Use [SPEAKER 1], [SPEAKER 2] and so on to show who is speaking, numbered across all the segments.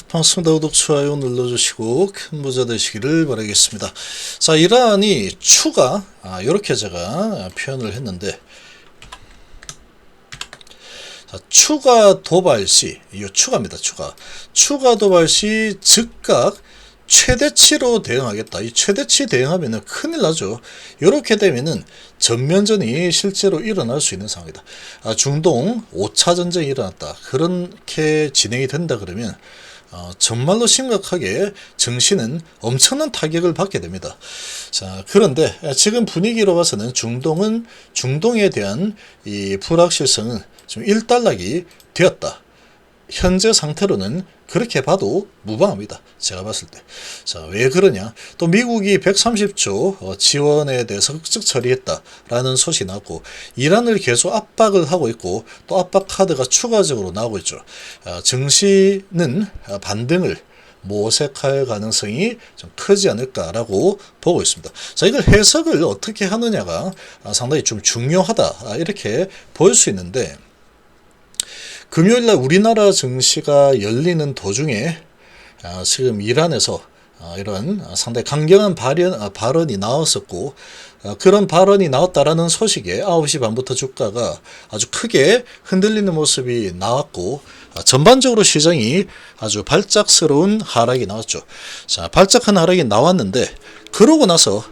[SPEAKER 1] 반갑습니다. 구독, 좋아요 눌러주시고 큰 부자 되시기를 바라겠습니다. 자, 이란이 추가, 이렇게 제가 표현을 했는데, 자, 추가 도발 시, 이 추가입니다. 추가 도발 시 즉각 최대치로 대응하겠다. 이 최대치 대응하면은 큰일 나죠. 이렇게 되면은 전면전이 실제로 일어날 수 있는 상황이다. 중동 5차 전쟁이 일어났다. 그렇게 진행이 된다 그러면 정말로 심각하게 정신은 엄청난 타격을 받게 됩니다. 자, 그런데 지금 분위기로 봐서는 중동에 대한 이 불확실성은 좀 일단락이 되었다. 현재 상태로는 그렇게 봐도 무방합니다. 제가 봤을 때. 자, 왜 그러냐? 또 미국이 130조 지원에 대해서 흑적 처리했다라는 소식이 나왔고, 이란을 계속 압박을 하고 있고, 또 압박 카드가 추가적으로 나오고 있죠. 증시는 반등을 모색할 가능성이 좀 크지 않을까라고 보고 있습니다. 자, 이걸 해석을 어떻게 하느냐가 상당히 좀 중요하다, 이렇게 볼 수 있는데, 금요일날 우리나라 증시가 열리는 도중에 지금 이란에서 이런 상당히 강경한 발언이 나왔었고, 그런 발언이 나왔다라는 소식에 9시 반부터 주가가 아주 크게 흔들리는 모습이 나왔고, 전반적으로 시장이 아주 발작스러운 하락이 나왔죠. 자, 발작한 하락이 나왔는데, 그러고 나서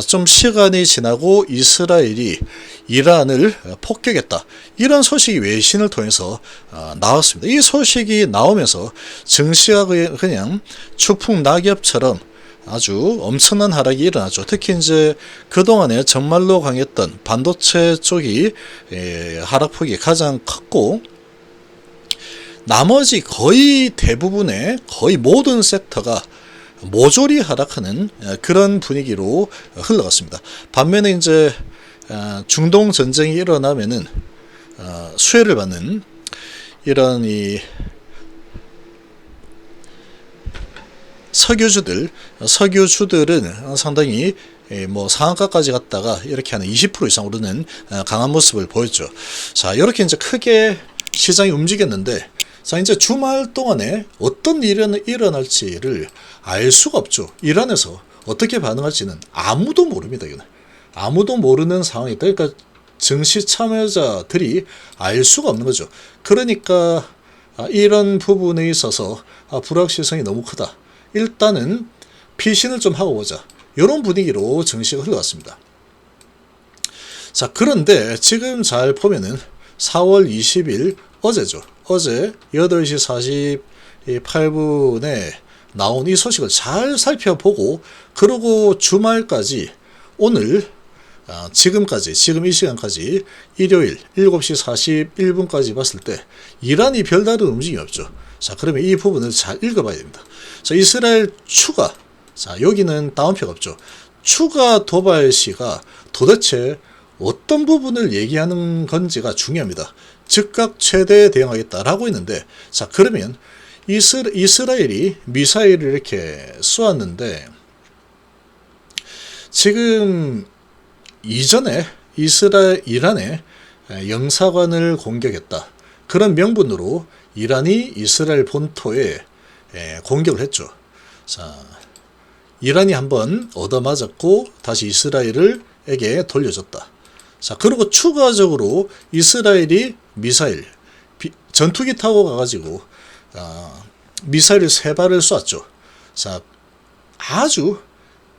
[SPEAKER 1] 좀 시간이 지나고 이스라엘이 이란을 폭격했다. 이런 소식이 외신을 통해서 나왔습니다. 이 소식이 나오면서 증시가 그냥 추풍 낙엽처럼 아주 엄청난 하락이 일어났죠. 특히 이제 그동안에 정말로 강했던 반도체 쪽이 하락폭이 가장 컸고, 나머지 거의 대부분의 거의 모든 섹터가 모조리 하락하는 그런 분위기로 흘러갔습니다. 반면에 이제 중동 전쟁이 일어나면은 수혜를 받는 이런 이 석유주들은 상당히 뭐 상한가까지 갔다가 이렇게 하는 20% 이상 오르는 강한 모습을 보였죠. 자, 이렇게 이제 크게 시장이 움직였는데, 자, 이제 주말 동안에 어떤 일이 일어날지를 알 수가 없죠. 이란에서 어떻게 반응할지는 아무도 모릅니다. 이거는 아무도 모르는 상황이다. 그러니까 증시 참여자들이 알 수가 없는 거죠. 그러니까 이런 부분에 있어서 불확실성이 너무 크다. 일단은 피신을 좀 하고 보자. 이런 분위기로 증시가 흘러갔습니다. 자, 그런데 지금 잘 보면은 4월 20일 어제죠. 어제 8시 48분에 나온 이 소식을 잘 살펴보고, 그리고 주말까지 오늘 지금 이 시간까지 일요일 7시 41분까지 봤을 때 이란이 별다른 움직임이 없죠. 자, 그러면 이 부분을 잘 읽어봐야 됩니다. 자, 이스라엘 추가, 자, 여기는 다운표가 없죠. 추가 도발 시가 도대체 어떤 부분을 얘기하는 건지가 중요합니다. 즉각 최대 대응하겠다라고 했는데, 자, 그러면 이스라엘이 미사일을 이렇게 쏘았는데, 지금 이전에 이란의 영사관을 공격했다. 그런 명분으로 이란이 이스라엘 본토에 공격을 했죠. 자, 이란이 한번 얻어맞았고 다시 이스라엘에게 돌려줬다. 자, 그리고 추가적으로 이스라엘이 미사일, 전투기 타고 가가지고 미사일을 3발을 쐈죠. 자, 아주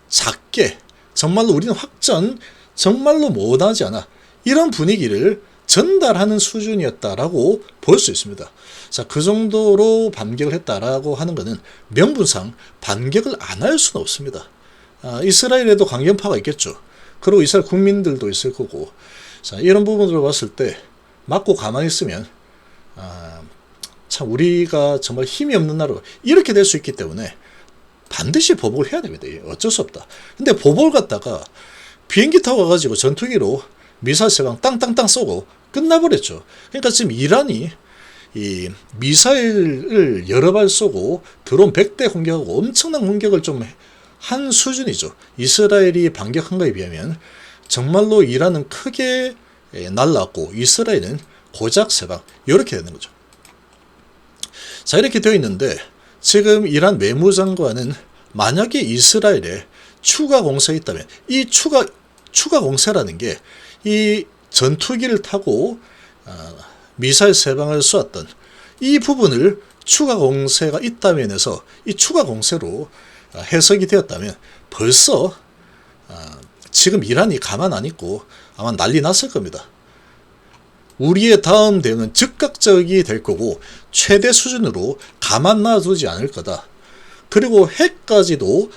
[SPEAKER 1] 작게, 정말로 우리는 확전 정말로 못하지 않아, 이런 분위기를 전달하는 수준이었다라고 볼 수 있습니다. 자, 그 정도로 반격을 했다라고 하는 것은 명분상 반격을 안 할 수는 없습니다. 이스라엘에도 강경파가 있겠죠. 그리고 이스라엘 국민들도 있을 거고. 자, 이런 부분으로 봤을 때 맞고 가만히 있으면 참 우리가 정말 힘이 없는 나라로 이렇게 될 수 있기 때문에 반드시 보복을 해야 됩니다. 어쩔 수 없다. 근데 보복을 갖다가 비행기 타고 가가지고 전투기로 미사일 세방 땅땅땅 쏘고 끝나버렸죠. 그러니까 지금 이란이 이 미사일을 여러 발 쏘고 드론 100대 공격하고 엄청난 공격을 좀 한 수준이죠. 이스라엘이 반격한 거에 비하면 정말로 이란은 크게 날랐고 이스라엘은 고작 3방, 이렇게 되는 거죠. 자, 이렇게 되어 있는데, 지금 이란 외무장관은 만약에 이스라엘에 추가 공세가 있다면 이 추가 공세라는 게 이 전투기를 타고 미사일 3방을 쏘았던 이 부분을 추가 공세가 있다면 해서 이 추가 공세로 해석이 되었다면 벌써 지금 이란이 가만 안 있고 아마 난리 났을 겁니다. 우리의 다음 대응은 즉각적이 될 거고 최대 수준으로 가만 놔두지 않을 거다. 그리고 핵까지도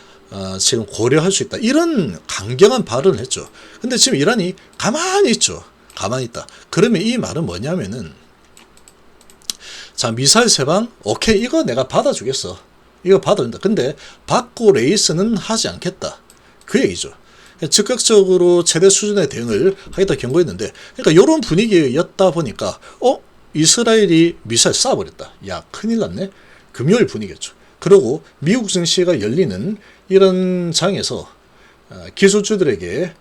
[SPEAKER 1] 지금 고려할 수 있다. 이런 강경한 발언을 했죠. 근데 지금 이란이 가만히 있죠. 가만히 있다. 그러면 이 말은 뭐냐면은 자, 미사일 3방 오케이, 이거 내가 받아주겠어. 이거 받아준다. 근데 받고 레이스는 하지 않겠다. 그 얘기죠. 즉각적으로 최대 수준의 대응을 하겠다 경고했는데, 그러니까 이런 분위기였다 보니까 이스라엘이 미사일 쏴버렸다. 야, 큰일 났네. 금요일 분위기였죠. 그리고 미국 증시가 열리는 이런 장에서 기술주들에게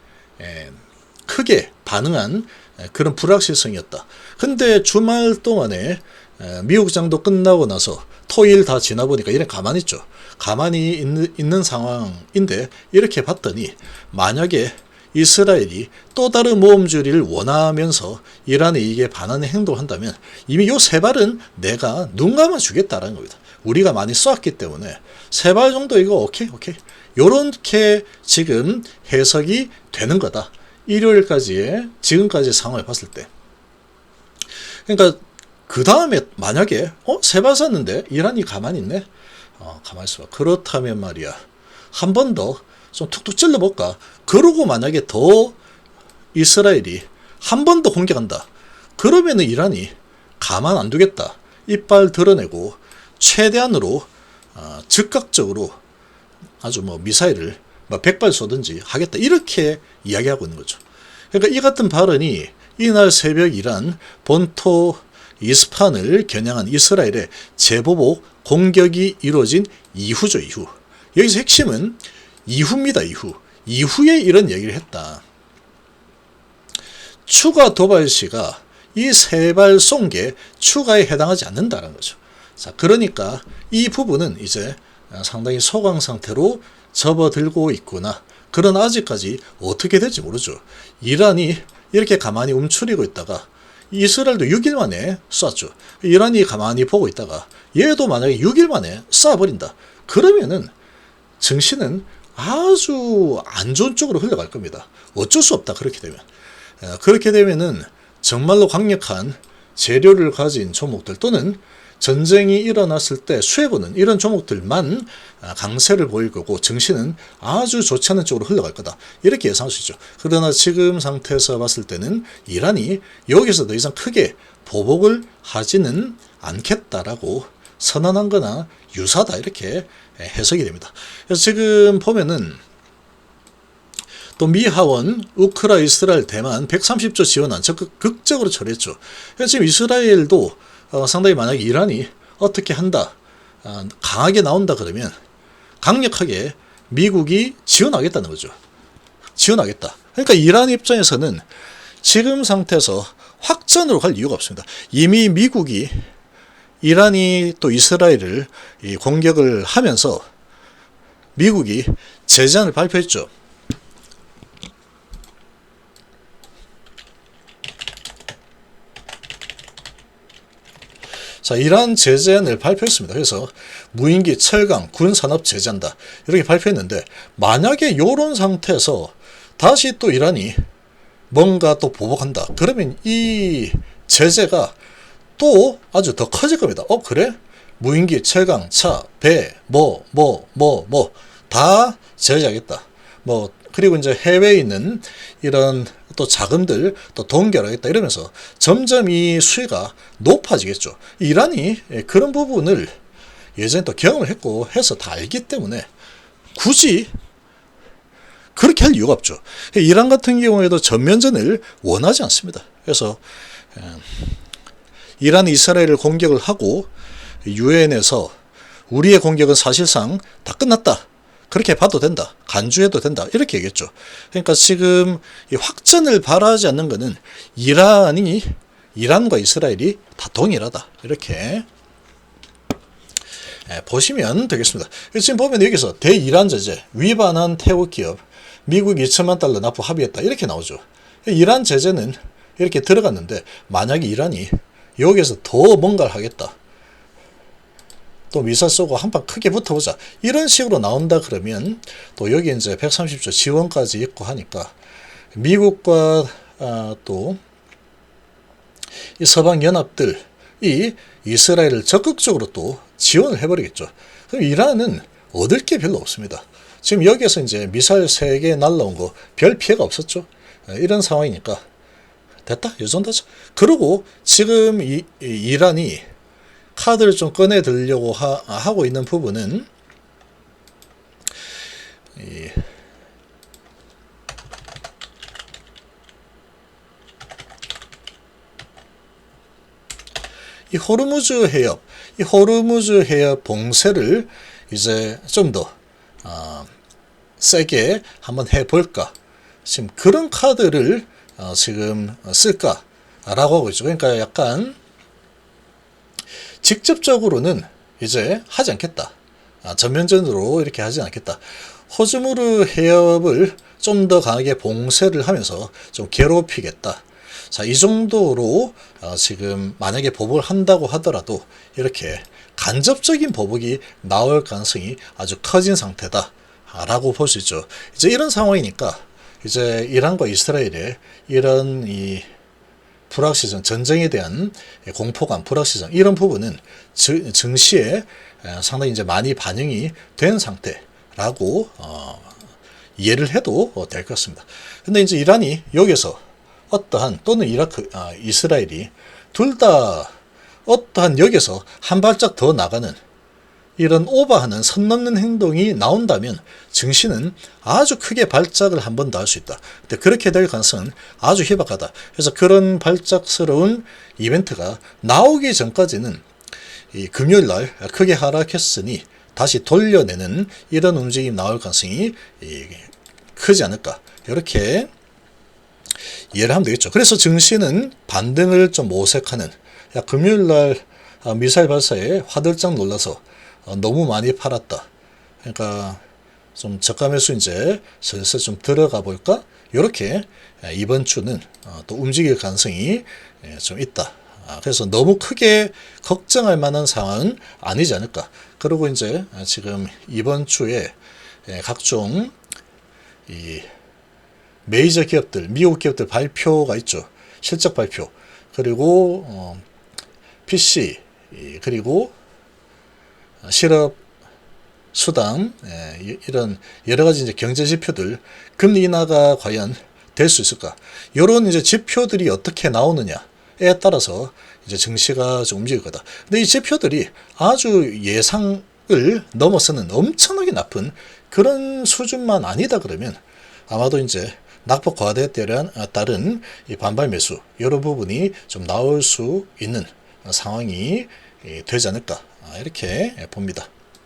[SPEAKER 1] 크게 반응한 그런 불확실성이었다. 근데 주말 동안에 미국 장도 끝나고 나서 토일 다 지나 보니까 이래 가만히 있죠. 가만히 있는 상황인데 이렇게 봤더니 만약에 이스라엘이 또 다른 모험주의를 원하면서 이란에 이게 반하는 행동을 한다면 이미 요 3발은 내가 눈 감아 주겠다라는 겁니다. 우리가 많이 쏘았기 때문에 3발 정도 이거 오케이. 요렇게 지금 해석이 되는 거다. 일요일까지의 지금까지 상황을 봤을 때. 그러니까 그 다음에 만약에 3발 쐈는데 이란이 가만히 있네? 가만히 있어. 그렇다면 말이야. 한 번 더 좀 툭툭 찔러볼까? 그러고 만약에 더 이스라엘이 한 번 더 공격한다. 그러면은 이란이 가만 안 두겠다. 이빨 드러내고 최대한으로 즉각적으로 아주 미사일을 100발 쏘든지 하겠다. 이렇게 이야기하고 있는 거죠. 그러니까 이 같은 발언이 이날 새벽 이란 본토 이스판을 겨냥한 이스라엘의 재보복 공격이 이루어진 이후죠. 이후. 여기서 핵심은 이후입니다. 이후에 이런 얘기를 했다. 추가 도발 시가 이 3발 쏜 게 추가에 해당하지 않는다는 거죠. 자, 그러니까 이 부분은 이제 상당히 소강 상태로 접어들고 있구나. 그러나 아직까지 어떻게 될지 모르죠. 이란이 이렇게 가만히 움츠리고 있다가 이스라엘도 6일 만에 쐈죠. 이란이 가만히 보고 있다가 얘도 만약에 6일 만에 쏴버린다. 그러면은 증시는 아주 안 좋은 쪽으로 흘러갈 겁니다. 어쩔 수 없다. 그렇게 되면. 그렇게 되면은 정말로 강력한 재료를 가진 종목들 또는 전쟁이 일어났을 때 수혜보는 이런 종목들만 강세를 보일 거고 증시는 아주 좋지 않은 쪽으로 흘러갈 거다. 이렇게 예상할 수 있죠. 그러나 지금 상태에서 봤을 때는 이란이 여기서 더 이상 크게 보복을 하지는 않겠다라고 선언한 거나 유사다. 이렇게 해석이 됩니다. 그래서 지금 보면은 또 미 하원 우크라 이스라엘 대만 130조 지원안 적극 극적으로 처리했죠. 그래서 지금 이스라엘도 상당히 만약에 이란이 어떻게 한다, 강하게 나온다 그러면 강력하게 미국이 지원하겠다는 거죠. 지원하겠다. 그러니까 이란 입장에서는 지금 상태에서 확전으로 갈 이유가 없습니다. 이미 미국이 이란이 또 이스라엘을 공격을 하면서 미국이 제재안을 발표했죠. 자, 이란 제재안을 발표했습니다. 그래서 무인기, 철강, 군산업 제재한다. 이렇게 발표했는데 만약에 이런 상태에서 다시 또 이란이 뭔가 또 보복한다. 그러면 이 제재가 또 아주 더 커질 겁니다. 그래? 무인기, 철강, 차, 배, 다 제재하겠다. 그리고 이제 해외에 있는 이런 또 자금들 또 동결하겠다 이러면서 점점 이 수위가 높아지겠죠. 이란이 그런 부분을 예전에 또 경험을 했고 해서 다 알기 때문에 굳이 그렇게 할 이유가 없죠. 이란 같은 경우에도 전면전을 원하지 않습니다. 그래서 이란이 이스라엘을 공격을 하고 유엔에서 우리의 공격은 사실상 다 끝났다. 그렇게 봐도 된다. 간주해도 된다. 이렇게 얘기했죠. 그러니까 지금 이 확전을 바라지 않는 것은 이란과 이스라엘이 다 동일하다. 이렇게 보시면 되겠습니다. 지금 보면 여기서 대이란 제재 위반한 태국 기업 미국 2천만 달러 납부 합의했다 이렇게 나오죠. 이란 제재는 이렇게 들어갔는데 만약에 이란이 여기에서 더 뭔가를 하겠다, 또 미사일 쏘고 한판 크게 붙어보자 이런 식으로 나온다 그러면 또 여기 이제 130조 지원까지 있고 하니까 미국과 또 이 서방 연합들이 이스라엘을 적극적으로 또 지원을 해버리겠죠. 그럼 이란은 얻을 게 별로 없습니다. 지금 여기에서 이제 미사일 3개 날라온 거 별 피해가 없었죠. 이런 상황이니까 됐다 이 정도죠. 그리고 지금 이란이 카드를 좀 꺼내 들려고 하고 있는 부분은 이 호르무즈 해협, 이 호르무즈 해협 봉쇄를 이제 좀 더 세게 한번 해볼까, 지금 그런 카드를 지금 쓸까라고 하고 있죠. 그러니까 약간 직접적으로는 이제 하지 않겠다, 전면전으로 이렇게 하지 않겠다, 호르무즈 해협을 좀 더 강하게 봉쇄를 하면서 좀 괴롭히겠다. 자, 이 정도로 지금 만약에 보복을 한다고 하더라도 이렇게 간접적인 보복이 나올 가능성이 아주 커진 상태다 라고 볼 수 있죠. 이제 이런 상황이니까 이제 이란과 이스라엘의 이런 이 불확실성, 전쟁에 대한 공포감, 불확실성 이런 부분은 증시에 상당히 이제 많이 반영이 된 상태라고 이해를 해도 될 것 같습니다. 근데 이제 이란이 여기서 어떠한 또는 이스라엘이 둘 다 어떠한 여기서 한 발짝 더 나가는 이런 오버하는 선 넘는 행동이 나온다면 증시는 아주 크게 발작을 한 번 더 할 수 있다. 근데 그렇게 될 가능성은 아주 희박하다. 그래서 그런 발작스러운 이벤트가 나오기 전까지는 이 금요일 날 크게 하락했으니 다시 돌려내는 이런 움직임이 나올 가능성이 크지 않을까. 이렇게 이해를 하면 되겠죠. 그래서 증시는 반등을 좀 모색하는, 금요일날 미사일 발사에 화들짝 놀라서 너무 많이 팔았다, 그러니까 좀 저가 매수 이제 슬슬 좀 들어가 볼까, 이렇게 이번 주는 또 움직일 가능성이 좀 있다. 그래서 너무 크게 걱정할 만한 상황은 아니지 않을까. 그리고 이제 지금 이번 주에 각종 이 메이저 기업들, 미국 기업들 발표가 있죠. 실적 발표, 그리고 PC, 그리고 실업 수당, 이런 여러 가지 이제 경제 지표들, 금리 인하가 과연 될 수 있을까? 이런 이제 지표들이 어떻게 나오느냐에 따라서 이제 증시가 좀 움직일 거다. 근데 이 지표들이 아주 예상을 넘어서는 엄청나게 나쁜 그런 수준만 아니다 그러면 아마도 이제 낙폭 과대에 따른 이 반발 매수 이런 부분이 좀 나올 수 있는 상황이 되지 않을까, 이렇게 봅니다.